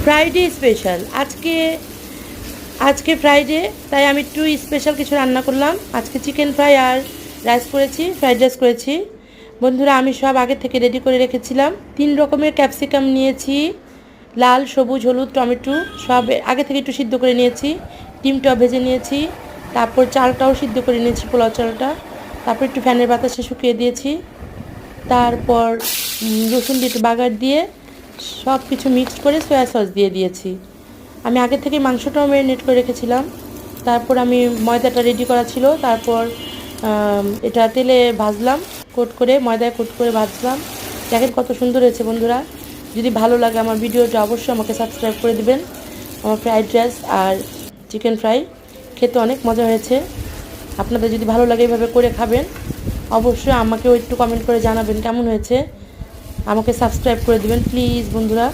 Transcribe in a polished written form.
Friday special আজকে Friday, তাই আমি একটু স্পেশাল কিছু রান্না করলাম। আজকে চিকেন ফ্রাই আর রাইস করেছি, ফ্রাইড রাইস করেছি। বন্ধুরা, আমি সব আগে থেকে রেডি করে রেখেছিলাম। 3 রকমের ক্যাপসিকাম নিয়েছি, লাল, সবুজ, হলুদ, টমেটো সব আগে থেকে একটু সিদ্ধ করে নিয়েছি। ডিমটাও ভেজে নিয়েছি, তারপর চালটাও সিদ্ধ করে নিয়েছি, পোলাও চালটা। তারপর একটু ফ্যানের বাতাসে শুকিয়ে দিয়েছি। তারপর রসুন দিয়ে একটু বাগার দিয়ে সব কিছু মিক্সড করে সয়া সস দিয়ে দিয়েছি। আমি আগে থেকে মাংসটাও ম্যারিনেট করে রেখেছিলাম। তারপর আমি ময়দাটা রেডি করা ছিল, তারপর এটা তেলে ভাজলাম, ময়দায় কোট করে ভাজলাম। দেখেন কত সুন্দর হয়েছে বন্ধুরা। যদি ভালো লাগে আমার ভিডিওটা অবশ্যই আমাকে সাবস্ক্রাইব করে দিবেন। আমার ফ্রাইড রাইস আর চিকেন ফ্রাই খেতে অনেক মজা হয়েছে। আপনাদের যদি ভালো লাগে এভাবে করে খাবেন, অবশ্যই আমাকেও একটু কমেন্ট করে জানাবেন কেমন হয়েছে। আমাকে সাবস্ক্রাইব করে দিবেন প্লিজ বন্ধুরা।